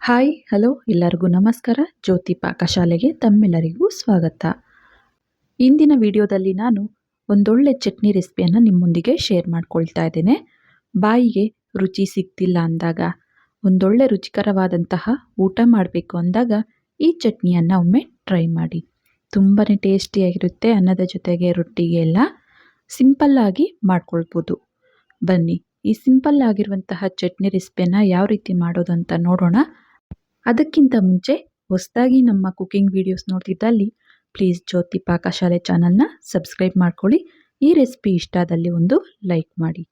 Hi hello ಎಲ್ಲರಿಗೂ ನಮಸ್ಕಾರ. ಜ್ಯೋತಿ ಪಾಕಶಾಲೆಗೆ ತಮ್ಮೆಲ್ಲರಿಗೂ ಸ್ವಾಗತ. ಇಂದಿನ ವಿಡಿಯೋದಲ್ಲಿ ನಾನು ಒಂದೊಳ್ಳೆ ಚಟ್ನಿ ರೆಸಿಪಿಯನ್ನು ನಿಮ್ಮೊಂದಿಗೆ ಶೇರ್ ಮಾಡ್ಕೊಳ್ತಾ ಇದ್ದೇನೆ. ಬಾಯಿಗೆ ರುಚಿ ಸಿಗ್ತಿಲ್ಲ ಅಂದಾಗ, ಒಂದೊಳ್ಳೆ ರುಚಿಕರವಾದಂತಹ ಊಟ ಮಾಡಬೇಕು ಅಂದಾಗ ಈ ಚಟ್ನಿಯನ್ನು ಒಮ್ಮೆ ಟ್ರೈ ಮಾಡಿ. ತುಂಬಾ ಟೇಸ್ಟಿಯಾಗಿರುತ್ತೆ. ಅನ್ನದ ಜೊತೆಗೆ ರೊಟ್ಟಿಗೆ ಎಲ್ಲ ಸಿಂಪಲ್ಲಾಗಿ ಮಾಡ್ಕೊಳ್ಬೋದು. ಬನ್ನಿ ಈ ಸಿಂಪಲ್ ಆಗಿರುವಂತಹ ಚಟ್ನಿ ರೆಸಿಪಿಯನ್ನು ಯಾವ ರೀತಿ ಮಾಡೋದು ಅಂತ ನೋಡೋಣ. ಅದಕ್ಕಿಂತ ಮುಂಚೆ ಹೊಸದಾಗಿ ನಮ್ಮ ಕುಕಿಂಗ್ ವಿಡಿಯೋಸ್ ನೋಡ್ತಿದ್ದಲ್ಲಿ ಪ್ಲೀಸ್ ಜ್ಯೋತಿ ಪಾಕಶಾಲೆ ಚಾನಲ್ನ ಸಬ್ಸ್ಕ್ರೈಬ್ ಮಾಡ್ಕೊಳ್ಳಿ. ಈ ರೆಸಿಪಿ ಇಷ್ಟ ಆದಲ್ಲಿ ಒಂದು ಲೈಕ್ ಮಾಡಿ.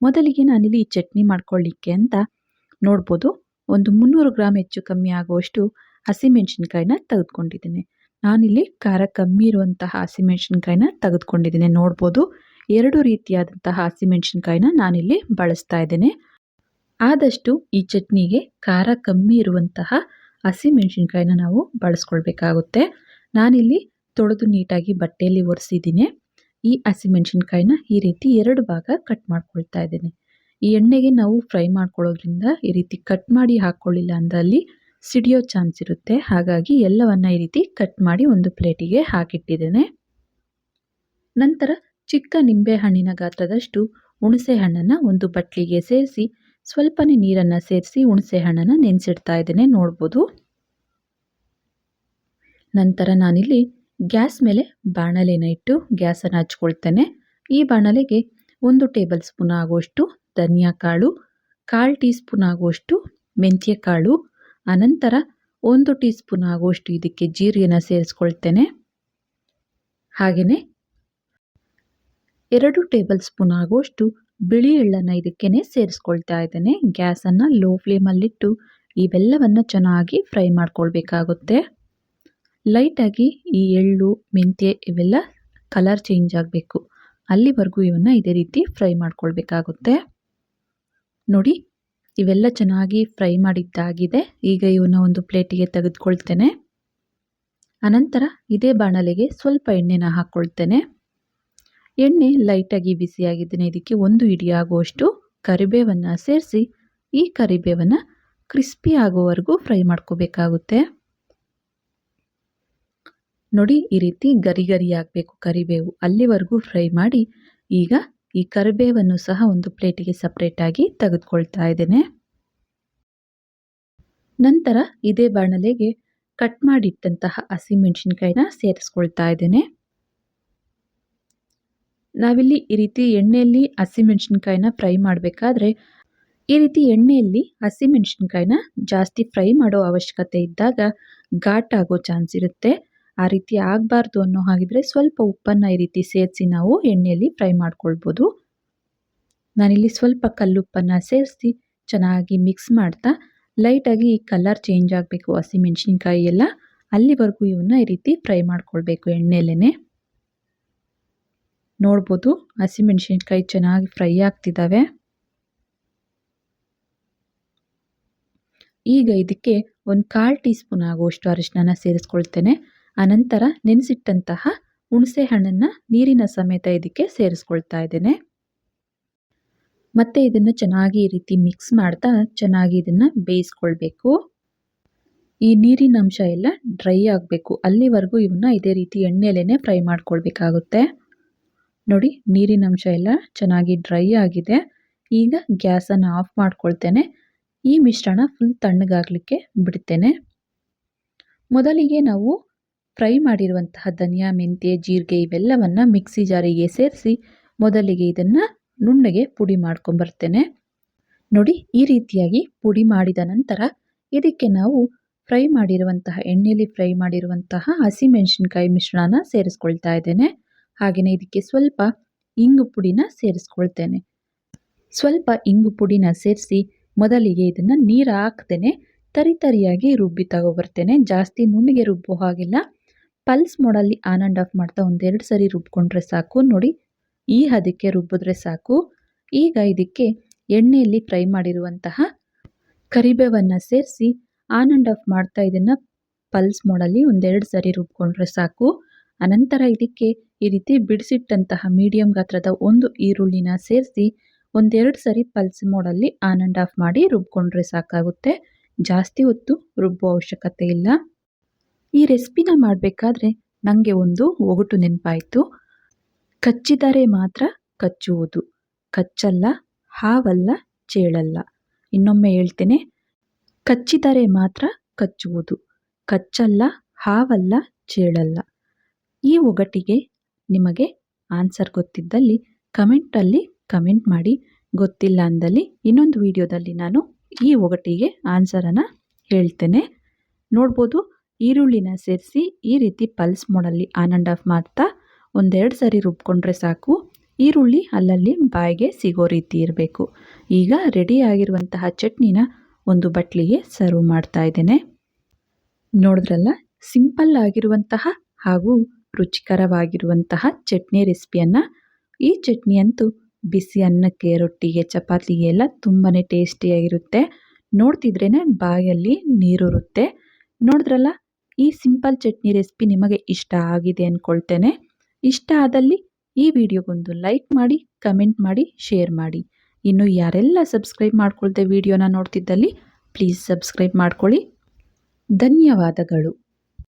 ಮೊದಲಿಗೆ ನಾನಿಲ್ಲಿ ಈ ಚಟ್ನಿ ಮಾಡ್ಕೊಳ್ಳಿಕ್ಕೆ ಅಂತ ನೋಡ್ಬೋದು, ಒಂದು 300 ಗ್ರಾಮ್ ಹೆಚ್ಚು ಕಮ್ಮಿ ಆಗುವಷ್ಟು ಹಸಿಮೆಣಸಿನ್ಕಾಯಿನ ತೆಗೆದುಕೊಂಡಿದ್ದೇನೆ. ನಾನಿಲ್ಲಿ ಖಾರ ಕಮ್ಮಿ ಇರುವಂತಹ ಹಸಿಮೆಣಸಿನ್ಕಾಯಿನ ತೆಗೆದುಕೊಂಡಿದ್ದೇನೆ. ನೋಡ್ಬೋದು, 2 ರೀತಿಯಾದಂತಹ ಹಸಿಮೆಣಸಿನ್ಕಾಯಿನ ನಾನಿಲ್ಲಿ ಬಳಸ್ತಾ ಇದ್ದೇನೆ. ಆದಷ್ಟು ಈ ಚಟ್ನಿಗೆ ಖಾರ ಕಮ್ಮಿ ಇರುವಂತಹ ಹಸಿಮೆಣಸಿನ್ಕಾಯಿನ ನಾವು ಬಳಸ್ಕೊಳ್ಬೇಕಾಗುತ್ತೆ. ನಾನಿಲ್ಲಿ ತೊಳೆದು ನೀಟಾಗಿ ಬಟ್ಟೆಯಲ್ಲಿ ಒರೆಸಿದ್ದೀನಿ. ಈ ಹಸಿಮೆಣಸಿನ್ಕಾಯಿನ ಈ ರೀತಿ 2 ಭಾಗ ಕಟ್ ಮಾಡ್ಕೊಳ್ತಾ ಇದ್ದೇನೆ. ಈ ಎಣ್ಣೆಗೆ ನಾವು ಫ್ರೈ ಮಾಡ್ಕೊಳ್ಳೋದ್ರಿಂದ ಈ ರೀತಿ ಕಟ್ ಮಾಡಿ ಹಾಕ್ಕೊಳ್ಳಿಲ್ಲ ಅಂದಲ್ಲಿ ಸಿಡಿಯೋ ಚಾನ್ಸ್ ಇರುತ್ತೆ. ಹಾಗಾಗಿ ಎಲ್ಲವನ್ನ ಈ ರೀತಿ ಕಟ್ ಮಾಡಿ ಒಂದು ಪ್ಲೇಟಿಗೆ ಹಾಕಿಟ್ಟಿದ್ದೇನೆ. ನಂತರ ಚಿಕ್ಕ ನಿಂಬೆ ಹಣ್ಣಿನ ಗಾತ್ರದಷ್ಟು ಹುಣಸೆ ಹಣ್ಣನ್ನು ಒಂದು ಬಟ್ಲಿಗೆ ಸೇರಿಸಿ ಸ್ವಲ್ಪನೇ ನೀರನ್ನು ಸೇರಿಸಿ ಹುಣಸೆ ಹಣ್ಣನ್ನು ನೆನೆಸಿಡ್ತಾ ಇದ್ದೇನೆ. ನೋಡ್ಬೋದು. ನಂತರ ನಾನಿಲ್ಲಿ ಗ್ಯಾಸ್ ಮೇಲೆ ಬಾಣಲೆನ ಇಟ್ಟು ಗ್ಯಾಸನ್ನು ಹಚ್ಕೊಳ್ತೇನೆ. ಈ ಬಾಣಲೆಗೆ 1 ಟೇಬಲ್ ಸ್ಪೂನ್ ಆಗುವಷ್ಟು ಧನಿಯಾ ಕಾಳು, 1/4 ಟೀ ಸ್ಪೂನ್ ಆಗುವಷ್ಟು ಮೆಂತ್ಯ ಕಾಳು, ಅನಂತರ 1 ಟೀ ಸ್ಪೂನ್ ಆಗುವಷ್ಟು ಇದಕ್ಕೆ ಜೀರಿಗೆನ ಸೇರಿಸ್ಕೊಳ್ತೇನೆ. ಹಾಗೆಯೇ 2 ಟೇಬಲ್ ಸ್ಪೂನ್ ಆಗುವಷ್ಟು ಬಿಳಿ ಎಳ್ಳನ್ನು ಇದಕ್ಕೇನೆ ಸೇರಿಸ್ಕೊಳ್ತಾ ಇದ್ದೇನೆ. ಗ್ಯಾಸನ್ನು ಲೋ ಫ್ಲೇಮಲ್ಲಿಟ್ಟು ಇವೆಲ್ಲವನ್ನು ಚೆನ್ನಾಗಿ ಫ್ರೈ ಮಾಡ್ಕೊಳ್ಬೇಕಾಗುತ್ತೆ. ಲೈಟಾಗಿ ಈ ಎಳ್ಳು ಮೆಂತ್ಯ ಇವೆಲ್ಲ ಕಲರ್ ಚೇಂಜ್ ಆಗಬೇಕು, ಅಲ್ಲಿವರೆಗೂ ಇವನ್ನ ಇದೇ ರೀತಿ ಫ್ರೈ ಮಾಡ್ಕೊಳ್ಬೇಕಾಗುತ್ತೆ. ನೋಡಿ, ಇವೆಲ್ಲ ಚೆನ್ನಾಗಿ ಫ್ರೈ ಮಾಡಿದ್ದಾಗಿದೆ. ಈಗ ಇವನ್ನ ಒಂದು ಪ್ಲೇಟಿಗೆ ತೆಗೆದುಕೊಳ್ತೇನೆ. ಅನಂತರ ಇದೇ ಬಾಣಲೆಗೆ ಸ್ವಲ್ಪ ಎಣ್ಣೆನ ಹಾಕ್ಕೊಳ್ತೇನೆ. ಎಣ್ಣೆ ಲೈಟಾಗಿ ಬಿಸಿಯಾಗಿದ್ದೇನೆ. ಇದಕ್ಕೆ 1 ಹಿಡಿ ಆಗುವಷ್ಟು ಕರಿಬೇವನ್ನು ಸೇರಿಸಿ ಈ ಕರಿಬೇವನ್ನು ಕ್ರಿಸ್ಪಿ ಆಗುವವರೆಗೂ ಫ್ರೈ ಮಾಡ್ಕೋಬೇಕಾಗುತ್ತೆ. ನೋಡಿ, ಈ ರೀತಿ ಗರಿ ಗರಿ ಆಗಬೇಕು ಕರಿಬೇವು, ಅಲ್ಲಿವರೆಗೂ ಫ್ರೈ ಮಾಡಿ. ಈಗ ಈ ಕರಿಬೇವನ್ನು ಸಹ ಒಂದು ಪ್ಲೇಟಿಗೆ ಸಪ್ರೇಟಾಗಿ ತೆಗೆದುಕೊಳ್ತಾ ಇದ್ದೇನೆ. ನಂತರ ಇದೇ ಬಾಣಲೆಗೆ ಕಟ್ ಮಾಡಿಟ್ಟಂತಹ ಹಸಿಮೆಣಸಿನ್ಕಾಯಿನ ಸೇರಿಸ್ಕೊಳ್ತಾ ಇದ್ದೇನೆ. ನಾವಿಲ್ಲಿ ಈ ರೀತಿ ಎಣ್ಣೆಯಲ್ಲಿ ಹಸಿಮೆಣಸಿನ್ಕಾಯಿನ ಫ್ರೈ ಮಾಡಬೇಕಾದ್ರೆ ಈ ರೀತಿ ಎಣ್ಣೆಯಲ್ಲಿ ಹಸಿಮೆಣಸಿನ್ಕಾಯಿನ ಜಾಸ್ತಿ ಫ್ರೈ ಮಾಡೋ ಅವಶ್ಯಕತೆ ಇದ್ದಾಗ ಘಾಟ್ ಆಗೋ ಚಾನ್ಸ್ ಇರುತ್ತೆ. ಆ ರೀತಿ ಆಗಬಾರ್ದು ಅನ್ನೋ ಹಾಗಿದ್ರೆ ಸ್ವಲ್ಪ ಉಪ್ಪನ್ನು ಈ ರೀತಿ ಸೇರಿಸಿ ನಾವು ಎಣ್ಣೆಯಲ್ಲಿ ಫ್ರೈ ಮಾಡ್ಕೊಳ್ಬೋದು. ನಾನಿಲ್ಲಿ ಸ್ವಲ್ಪ ಕಲ್ಲುಪ್ಪನ್ನು ಸೇರಿಸಿ ಚೆನ್ನಾಗಿ ಮಿಕ್ಸ್ ಮಾಡ್ತಾ ಲೈಟಾಗಿ ಈ ಕಲರ್ ಚೇಂಜ್ ಆಗಬೇಕು ಹಸಿಮೆಣಸಿನ್ಕಾಯಿ ಎಲ್ಲ, ಅಲ್ಲಿವರೆಗೂ ಇವನ್ನ ಈ ರೀತಿ ಫ್ರೈ ಮಾಡ್ಕೊಳ್ಬೇಕು ಎಣ್ಣೆಯಲ್ಲೇ. ನೋಡ್ಬೋದು, ಹಸಿಮೆಣಸಿನ್ಕಾಯಿ ಚೆನ್ನಾಗಿ ಫ್ರೈ ಆಗ್ತಿದ್ದಾವೆ. ಈಗ ಇದಕ್ಕೆ 1/4 ಟೀ ಸ್ಪೂನ್ ಆಗುವಷ್ಟು ಅರಿಶಿನ ಸೇರಿಸ್ಕೊಳ್ತೇನೆ. ಅನಂತರ ನೆನೆಸಿಟ್ಟಂತಹ ಹುಣಸೆ ಹಣ್ಣನ್ನು ನೀರಿನ ಸಮೇತ ಇದಕ್ಕೆ ಸೇರಿಸ್ಕೊಳ್ತಾ ಇದ್ದೇನೆ. ಮತ್ತೆ ಇದನ್ನು ಚೆನ್ನಾಗಿ ಈ ರೀತಿ ಮಿಕ್ಸ್ ಮಾಡ್ತಾ ಚೆನ್ನಾಗಿ ಇದನ್ನು ಬೇಯಿಸ್ಕೊಳ್ಬೇಕು. ಈ ನೀರಿನ ಅಂಶ ಎಲ್ಲ ಡ್ರೈ ಆಗಬೇಕು, ಅಲ್ಲಿವರೆಗೂ ಇವನ್ನ ಇದೇ ರೀತಿ ಎಣ್ಣೆಯಲ್ಲೇ ಫ್ರೈ ಮಾಡ್ಕೊಳ್ಬೇಕಾಗುತ್ತೆ. ನೋಡಿ, ನೀರಿನ ಅಂಶ ಎಲ್ಲ ಚೆನ್ನಾಗಿ ಡ್ರೈ ಆಗಿದೆ. ಈಗ ಗ್ಯಾಸನ್ನು ಆಫ್ ಮಾಡ್ಕೊಳ್ತೇನೆ. ಈ ಮಿಶ್ರಣ ಫುಲ್ ತಣ್ಣಗಾಗಲಿಕ್ಕೆ ಬಿಡ್ತೇನೆ. ಮೊದಲಿಗೆ ನಾವು ಫ್ರೈ ಮಾಡಿರುವಂತಹ ಧನಿಯಾ ಮೆಂತ್ಯ ಜೀರಿಗೆ ಇವೆಲ್ಲವನ್ನು ಮಿಕ್ಸಿ ಜಾರಿಗೆ ಸೇರಿಸಿ ಮೊದಲಿಗೆ ಇದನ್ನು ನುಣ್ಣಗೆ ಪುಡಿ ಮಾಡ್ಕೊಂಬರ್ತೇನೆ. ನೋಡಿ, ಈ ರೀತಿಯಾಗಿ ಪುಡಿ ಮಾಡಿದ ನಂತರ ಇದಕ್ಕೆ ನಾವು ಫ್ರೈ ಮಾಡಿರುವಂತಹ ಎಣ್ಣೆಯಲ್ಲಿ ಫ್ರೈ ಮಾಡಿರುವಂತಹ ಹಸಿಮೆಣಸಿನ್ಕಾಯಿ ಮಿಶ್ರಣ ಸೇರಿಸ್ಕೊಳ್ತಾ ಇದ್ದೇನೆ. ಹಾಗೆಯೇ ಇದಕ್ಕೆ ಸ್ವಲ್ಪ ಇಂಗು ಪುಡಿನ ಸೇರಿಸ್ಕೊಳ್ತೇನೆ. ಸ್ವಲ್ಪ ಇಂಗು ಪುಡಿನ ಸೇರಿಸಿ ಮೊದಲಿಗೆ ಇದನ್ನು ನೀರು ಹಾಕ್ತೇನೆ ತರಿಯಾಗಿ ರುಬ್ಬಿ ತಗೊಬರ್ತೇನೆ. ಜಾಸ್ತಿ ನುಣ್ಣಗೆ ರುಬ್ಬೋ ಹಾಗಿಲ್ಲ, ಪಲ್ಸ್ ಮೋಡಲ್ಲಿ ಆನ್ ಆ್ಯಂಡ್ ಆಫ್ ಮಾಡ್ತಾ 1-2 ಸರಿ ರುಬ್ಕೊಂಡ್ರೆ ಸಾಕು. ನೋಡಿ, ಈ ಹದಕ್ಕೆ ರುಬ್ಬಿದ್ರೆ ಸಾಕು. ಈಗ ಇದಕ್ಕೆ ಎಣ್ಣೆಯಲ್ಲಿ ಫ್ರೈ ಮಾಡಿರುವಂತಹ ಕರಿಬೇವನ್ನು ಸೇರಿಸಿ ಆನ್ ಆ್ಯಂಡ್ ಆಫ್ ಮಾಡ್ತಾ ಇದನ್ನು ಪಲ್ಸ್ ಮೋಡಲ್ಲಿ 1-2 ಸರಿ ರುಬ್ಕೊಂಡ್ರೆ ಸಾಕು. ಅನಂತರ ಇದಕ್ಕೆ ಈ ರೀತಿ ಬಿಡಿಸಿಟ್ಟಂತಹ ಮೀಡಿಯಂ ಗಾತ್ರದ 1 ಈರುಳ್ಳಿನ ಸೇರಿಸಿ 1-2 ಸರಿ ಪಲ್ಸ್ ಮೋಡಲ್ಲಿ ಆನ್ ಆ್ಯಂಡ್ ಆಫ್ ಮಾಡಿ ರುಬ್ಕೊಂಡ್ರೆ ಸಾಕಾಗುತ್ತೆ. ಜಾಸ್ತಿ ಹೊತ್ತು ರುಬ್ಬೋ ಅವಶ್ಯಕತೆ ಇಲ್ಲ. ಈ ರೆಸಿಪಿನ ಮಾಡಬೇಕಾದ್ರೆ ನನಗೆ ಒಂದು ಒಗಟು ನೆನಪಾಯಿತು. ಕಚ್ಚಿದರೆ ಮಾತ್ರ ಕಚ್ಚುವುದು, ಕಚ್ಚಲ್ಲ ಹಾವಲ್ಲ ಚೇಳಲ್ಲ. ಇನ್ನೊಮ್ಮೆ ಹೇಳ್ತೇನೆ, ಕಚ್ಚಿದರೆ ಮಾತ್ರ ಕಚ್ಚುವುದು, ಕಚ್ಚಲ್ಲ ಹಾವಲ್ಲ ಚೇಳಲ್ಲ. ಈ ಒಗಟಿಗೆ ನಿಮಗೆ ಆನ್ಸರ್ ಗೊತ್ತಿದ್ದಲ್ಲಿ ಕಮೆಂಟಲ್ಲಿ ಕಮೆಂಟ್ ಮಾಡಿ. ಗೊತ್ತಿಲ್ಲ ಅಂದಲ್ಲಿ ಇನ್ನೊಂದು ವಿಡಿಯೋದಲ್ಲಿ ನಾನು ಈ ಒಗಟಿಗೆ ಆನ್ಸರನ್ನು ಹೇಳ್ತೇನೆ. ನೋಡ್ಬೋದು, ಈರುಳ್ಳಿನ ಸೇರಿಸಿ ಈ ರೀತಿ ಪಲ್ಸ್ ಮೋಡಲ್ಲಿ ಆನ್ ಆ್ಯಂಡ್ ಆಫ್ ಮಾಡ್ತಾ ಒಂದೆರಡು ಸರಿ ರುಬ್ಕೊಂಡ್ರೆ ಸಾಕು. ಈರುಳ್ಳಿ ಅಲ್ಲಲ್ಲಿ ಬಾಯಿಗೆ ಸಿಗೋ ರೀತಿ ಇರಬೇಕು. ಈಗ ರೆಡಿ ಆಗಿರುವಂತಹ ಚಟ್ನಿನ ಒಂದು ಬಟ್ಲಿಗೆ ಸರ್ವ್ ಮಾಡ್ತಾ ಇದ್ದೇನೆ. ನೋಡಿದ್ರಲ್ಲ, ಸಿಂಪಲ್ ಆಗಿರುವಂತಹ ಹಾಗೂ ರುಚಿಕರವಾಗಿರುವಂತಹ ಚಟ್ನಿ ರೆಸಿಪಿಯನ್ನು. ಈ ಚಟ್ನಿ ಅಂತೂ ಬಿಸಿ ಅನ್ನಕ್ಕೆ, ರೊಟ್ಟಿಗೆ, ಚಪಾತಿಗೆ ಎಲ್ಲ ತುಂಬಾ ಟೇಸ್ಟಿಯಾಗಿರುತ್ತೆ. ನೋಡ್ತಿದ್ರೇ ಬಾಯಲ್ಲಿ ನೀರುರುತ್ತೆ. ನೋಡಿದ್ರಲ್ಲ, ಈ ಸಿಂಪಲ್ ಚಟ್ನಿ ರೆಸಿಪಿ ನಿಮಗೆ ಇಷ್ಟ ಆಗಿದೆ ಅಂದ್ಕೊಳ್ತೇನೆ. ಇಷ್ಟ ಆದಲ್ಲಿ ಈ ವಿಡಿಯೋಗೊಂದು ಲೈಕ್ ಮಾಡಿ, ಕಮೆಂಟ್ ಮಾಡಿ, ಶೇರ್ ಮಾಡಿ. ಇನ್ನು ಯಾರೆಲ್ಲ ಸಬ್ಸ್ಕ್ರೈಬ್ ಮಾಡ್ಕೊಳ್ದೆ ವಿಡಿಯೋನ ನೋಡ್ತಿದ್ದಲ್ಲಿ ಪ್ಲೀಸ್ ಸಬ್ಸ್ಕ್ರೈಬ್ ಮಾಡ್ಕೊಳ್ಳಿ. ಧನ್ಯವಾದಗಳು.